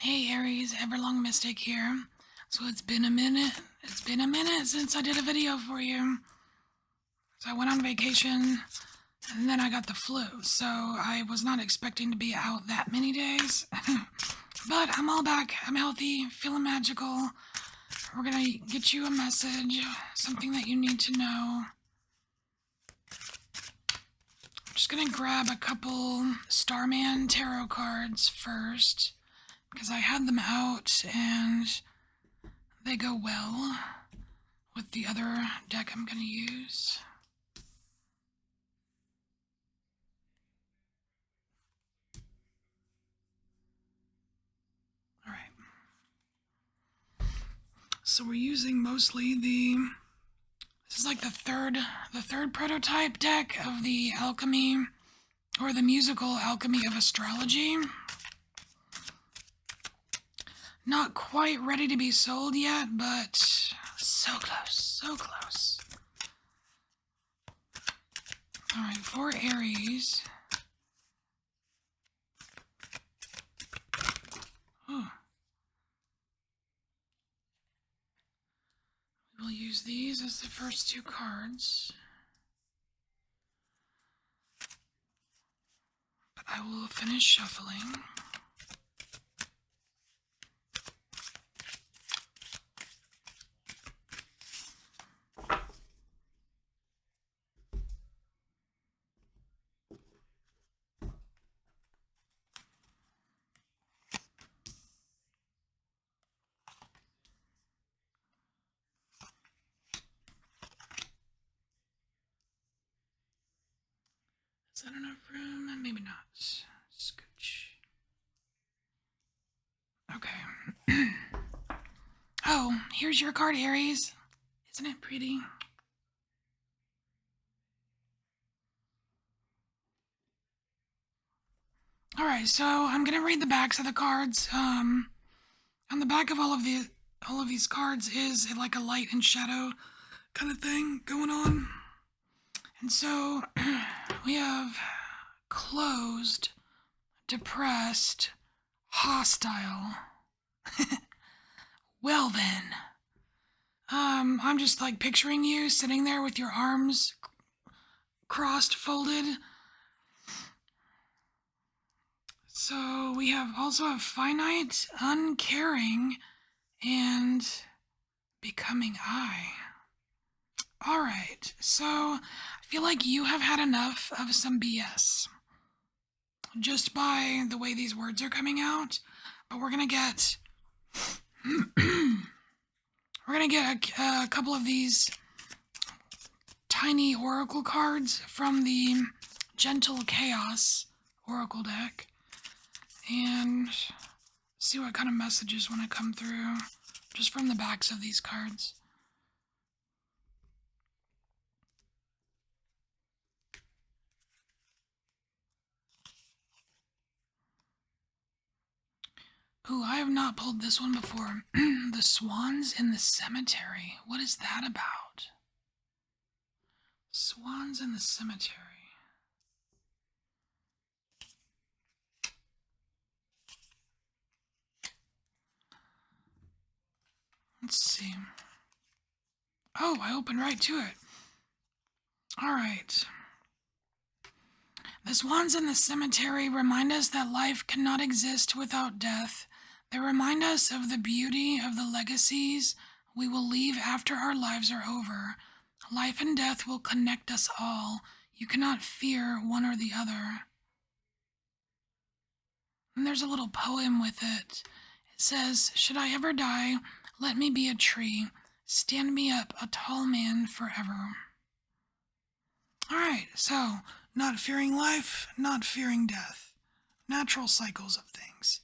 Hey Aries, EverlongMystic here. So it's been a minute. It's been a minute since I did a video for you. So I went on vacation and then I got the flu. So I was not expecting to be out that many days. But I'm all back. I'm healthy, feeling magical. We're gonna get you a message, something that you need to know. I'm just gonna grab a couple Starman tarot cards first because I had them out and they go well with the other deck I'm going to use. All right. So we're using mostly this is like the third prototype deck of the alchemy or the musical alchemy of astrology. Not quite ready to be sold yet, but so close, so close. All right, for Aries. Oh. We'll use these as the first two cards. But I will finish shuffling. Is that enough room? Maybe not. Scooch. Okay. Oh, here's your card, Aries. Isn't it pretty? Alright, so I'm gonna read the backs of the cards. On the back of all of these cards is like a light and shadow kind of thing going on. And so we have closed, depressed, hostile. Well then. I'm just like picturing you sitting there with your arms crossed, folded. So we have also a finite, uncaring, and becoming I. Alright, so I feel like you have had enough of some BS. Just by the way these words are coming out. But we're gonna get a couple of these tiny oracle cards from the Gentle Chaos oracle deck and see what kind of messages want to come through just from the backs of these cards. Ooh, I have not pulled this one before. The Swans in the Cemetery. What is that about? Swans in the Cemetery. Let's see. Oh, I opened right to it. Alright. The swans in the cemetery remind us that life cannot exist without death. They remind us of the beauty of the legacies we will leave after our lives are over. Life and death will connect us all. You cannot fear one or the other. And there's a little poem with it. It says, should I ever die, let me be a tree. Stand me up, a tall man forever. Alright, so, not fearing life, not fearing death. Natural cycles of things.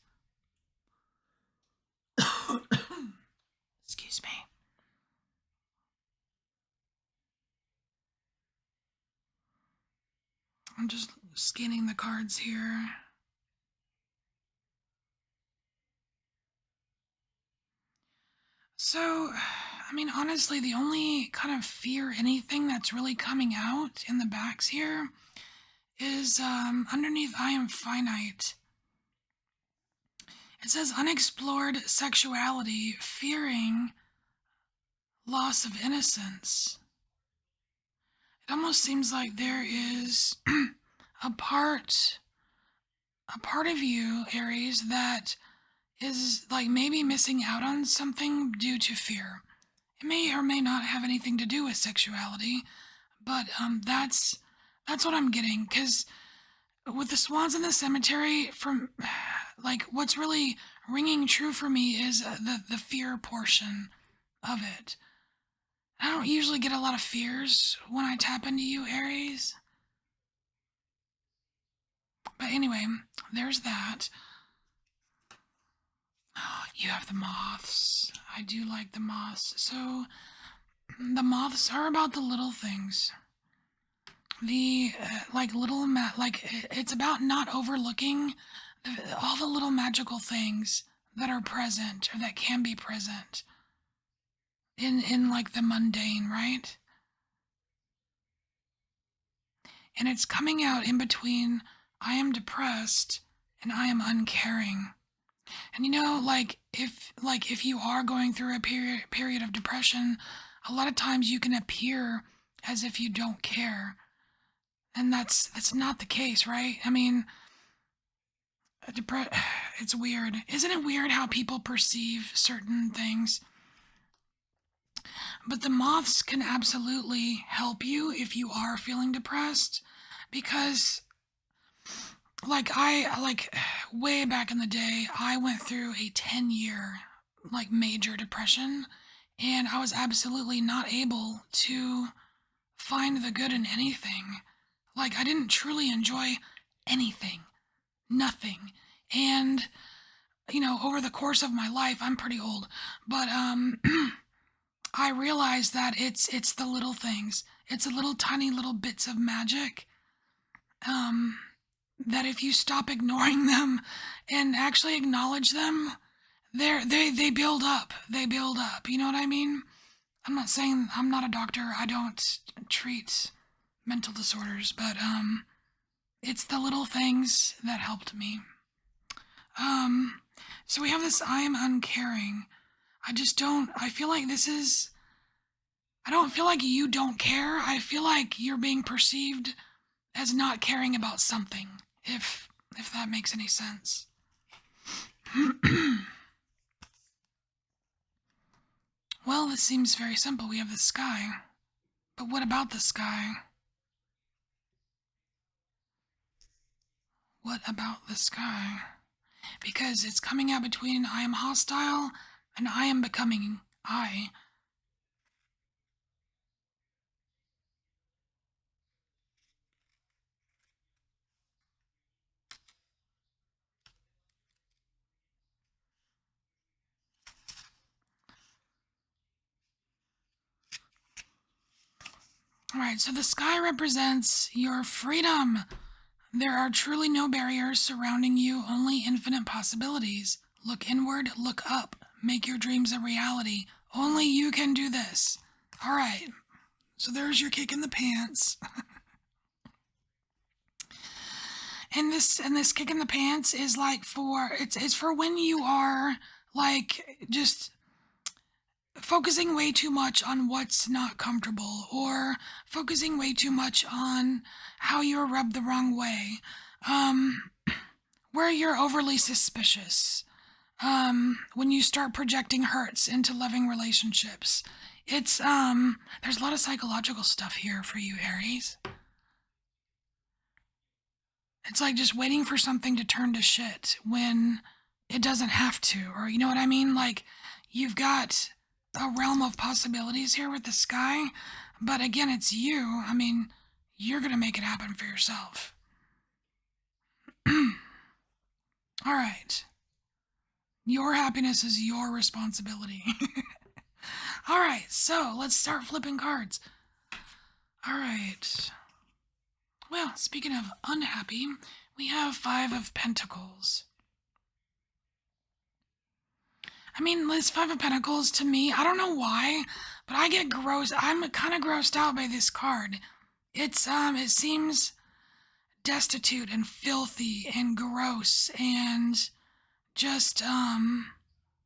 Excuse me. I'm just scanning the cards here. So, I mean, honestly, the only kind of fear anything that's really coming out in the backs here is underneath I am finite. It says unexplored sexuality, fearing loss of innocence. It almost seems like there is a part of you, Aries, that is like maybe missing out on something due to fear. It may or may not have anything to do with sexuality, but that's what I'm getting. Because with the swans in the cemetery, from like what's really ringing true for me is the fear portion of it. I don't usually get a lot of fears when I tap into you, Aries. But anyway, there's that. Oh, you have the moths. I do like the moths. So the moths are about the little things. The it's about not overlooking all the little magical things that are present or that can be present in like the mundane, right? And it's coming out in between I am depressed and I am uncaring. And if you are going through a period of depression, a lot of times you can appear as if you don't care. And that's not the case, right? I mean, it's weird. Isn't it weird how people perceive certain things? But the moths can absolutely help you if you are feeling depressed, because way back in the day, I went through a 10-year major depression, and I was absolutely not able to find the good in anything. Like, I didn't truly enjoy anything. Nothing. And over the course of my life, I'm pretty old, but I realized that it's the little things. It's the little tiny little bits of magic that if you stop ignoring them and actually acknowledge them, they build up. They build up. You know what I mean? I'm not saying I'm not a doctor. I don't treat mental disorders, but it's the little things that helped me. So we have this I am uncaring. I feel like I don't feel like you don't care. I feel like you're being perceived as not caring about something, if that makes any sense. Well, this seems very simple. We have the sky. But what about the sky? What about the sky? Because it's coming out between I am hostile and I am becoming I. Alright, so the sky represents your freedom. There are truly no barriers surrounding you, only infinite possibilities. Look inward, look up. Make your dreams a reality. Only you can do this. Alright, so there's your kick in the pants. and this kick in the pants is it's for when you are just focusing way too much on what's not comfortable, or focusing way too much on how you're rubbed the wrong way, where you're overly suspicious, when you start projecting hurts into loving relationships. It's there's a lot of psychological stuff here for you, Aries. It's like just waiting for something to turn to shit when it doesn't have to, or you know what I mean? Like, you've got a realm of possibilities here with the sky, but again, it's you. I mean, you're gonna make it happen for yourself. All right. Your happiness is your responsibility. All right, so let's start flipping cards. All right. Well, speaking of unhappy, we have 5 of Pentacles. I mean, this 5 of Pentacles, to me, I don't know why, but I get gross. I'm kind of grossed out by this card. It seems destitute and filthy and gross and just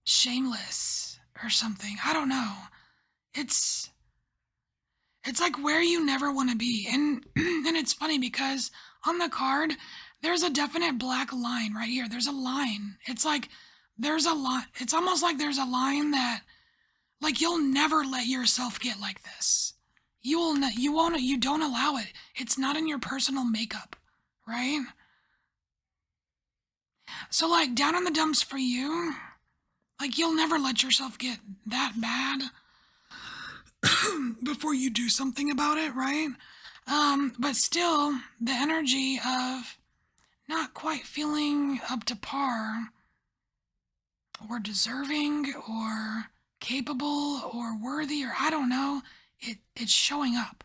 shameless or something. I don't know. It's it's like where you never want to be. And and it's funny because on the card there's a definite black line right here. There's a line. It's like there's a line. It's almost like there's a line that like you'll never let yourself get like this. You won't you don't allow it. It's not in your personal makeup, right? So like down in the dumps for you, like you'll never let yourself get that bad before you do something about it, right? But still the energy of not quite feeling up to par or deserving or capable or worthy or I don't know, it's showing up.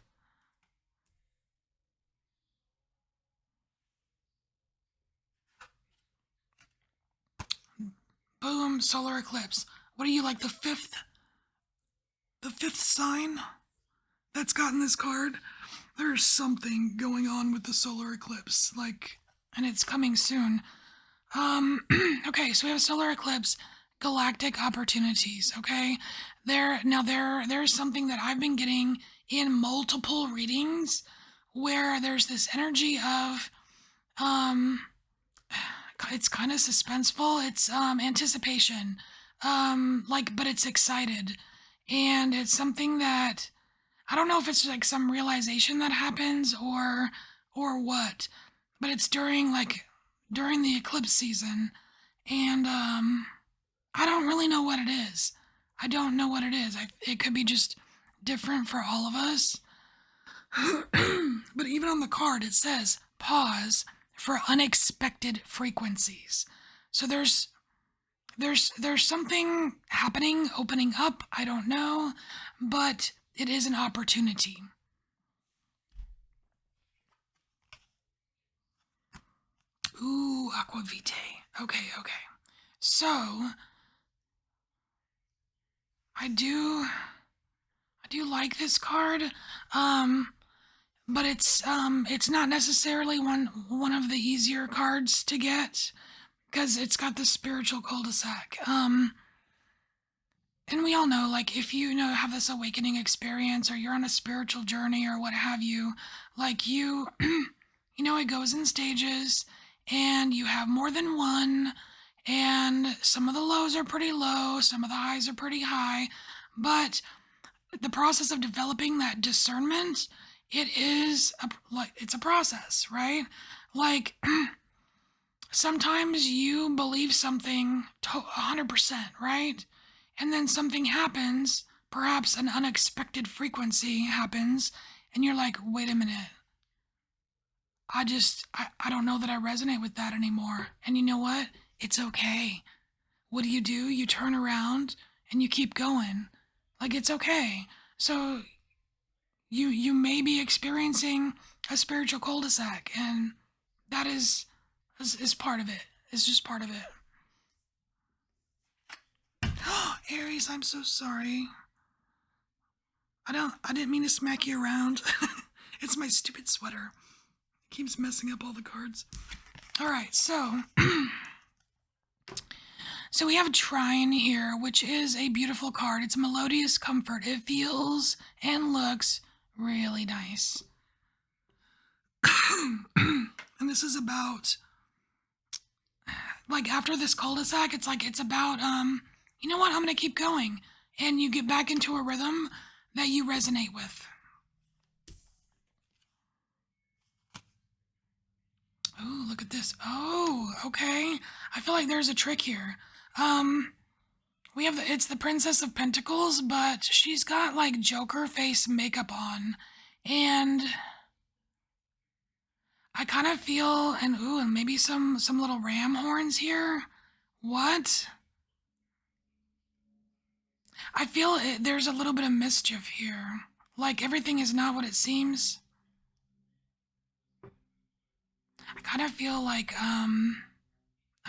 Boom, solar eclipse. What are you like the fifth sign that's gotten this card? There's something going on with the solar eclipse, like, and it's coming soon. Okay, so we have solar eclipse, galactic opportunities, okay? There's something that I've been getting in multiple readings where there's this energy of, um, it's kind of suspenseful. It's, anticipation. Like, but it's excited. And it's something that, I don't know if it's like some realization that happens or what, but it's during the eclipse season, and I don't really know what it is. I don't know what it is. It could be just different for all of us. But even on the card, it says pause for unexpected frequencies. So there's something happening, opening up. I don't know, but it is an opportunity. Ooh, aquavite. Okay, okay. So I do like this card. But it's not necessarily one of the easier cards to get because it's got the spiritual cul-de-sac. And we all know, like, if you know have this awakening experience or you're on a spiritual journey or what have you, like you, you know, it goes in stages, and you have more than one, and some of the lows are pretty low, some of the highs are pretty high, but the process of developing that discernment, it's a process, right? Like sometimes you believe something 100%, right? And then something happens, perhaps an unexpected frequency happens, and you're like, wait a minute, I don't know that I resonate with that anymore. And you know what? It's okay. What do? You turn around and you keep going. Like it's okay. So you may be experiencing a spiritual cul-de-sac, and that is part of it. It's just part of it. Aries, I'm so sorry. I didn't mean to smack you around. It's my stupid sweater. It keeps messing up all the cards. All right, so so we have a trine here, which is a beautiful card. It's melodious comfort. It feels and looks really nice. And this is about, like, after this cul-de-sac, it's about, you know what, I'm gonna keep going. And you get back into a rhythm that you resonate with. Oh, look at this. Oh, okay. I feel like there's a trick here. We have it's the Princess of Pentacles, but she's got like Joker face makeup on. And I kind of feel, and maybe some little ram horns here. What? I feel there's a little bit of mischief here. Like everything is not what it seems. I kind of feel like I'm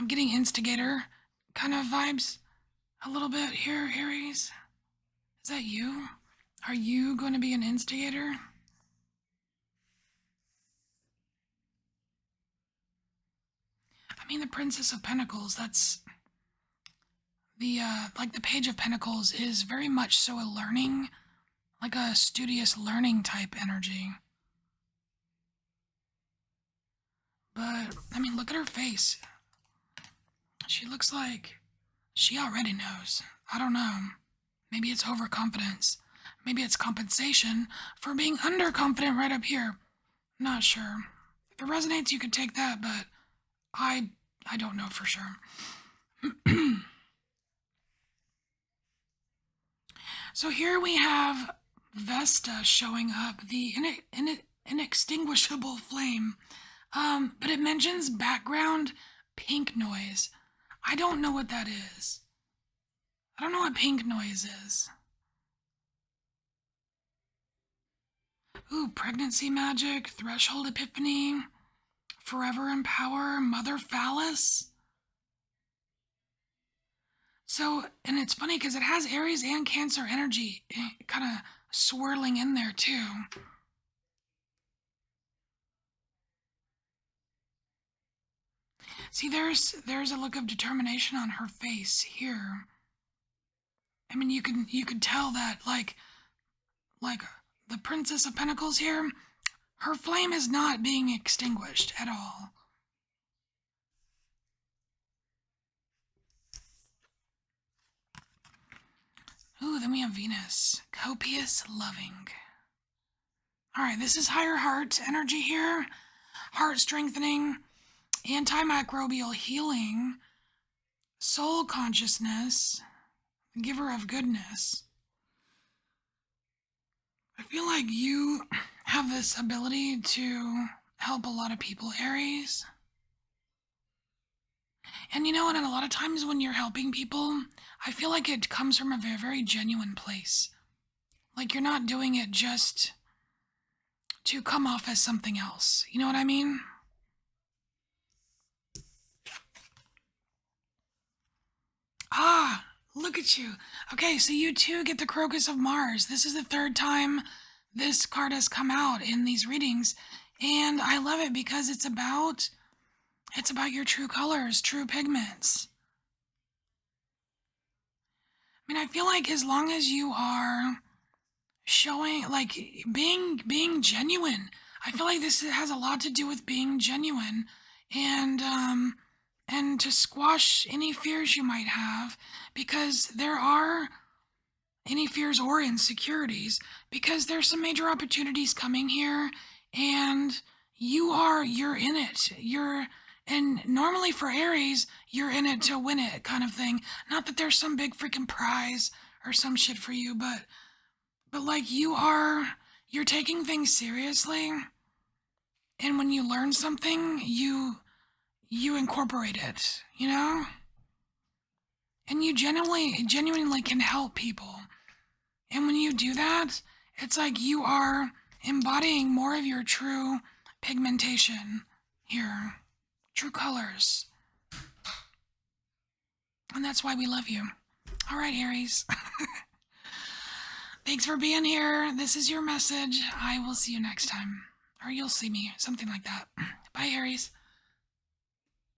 getting instigator kind of vibes a little bit here, Aries. Is that you? Are you going to be an instigator? I mean, the Princess of Pentacles, that's the like the Page of Pentacles is very much so a learning, like a studious learning type energy. But I mean, look at her face. She looks like she already knows. I don't know. Maybe it's overconfidence. Maybe it's compensation for being underconfident right up here. Not sure. If it resonates, you could take that, but I don't know for sure. So here we have Vesta showing up, the inextinguishable flame. But it mentions background pink noise. I don't know what that is. I don't know what pink noise is. Ooh, pregnancy magic, threshold epiphany, forever in power, mother phallus. So, and it's funny because it has Aries and Cancer energy kind of swirling in there too. See, there's a look of determination on her face here. I mean, you could tell that like the Princess of Pentacles here, her flame is not being extinguished at all. Ooh, then we have Venus. Copious loving. Alright, this is higher heart energy here. Heart strengthening, antimicrobial healing, soul consciousness, giver of goodness. I feel like you have this ability to help a lot of people, Aries. And you know what, and a lot of times when you're helping people, I feel like it comes from a very, very genuine place. Like you're not doing it just to come off as something else. You know what I mean? Ah, look at you. Okay, so you too get the Crocus of Mars. This is the third time this card has come out in these readings, and I love it because it's about your true colors, true pigments. I mean, I feel like as long as you are showing, like, being genuine, I feel like this has a lot to do with being genuine, and to squash any fears you might have, because there are any fears or insecurities, because there's some major opportunities coming here, and you're in it. And normally for Aries, you're in it to win it kind of thing. Not that there's some big freaking prize or some shit for you, but like you're taking things seriously, and when you learn something, you incorporate it, you know? And you genuinely can help people. And when you do that, it's like you are embodying more of your true pigmentation here, true colors. And that's why we love you. All right, Aries. Thanks for being here. This is your message. I will see you next time. Or you'll see me, something like that. Bye, Aries.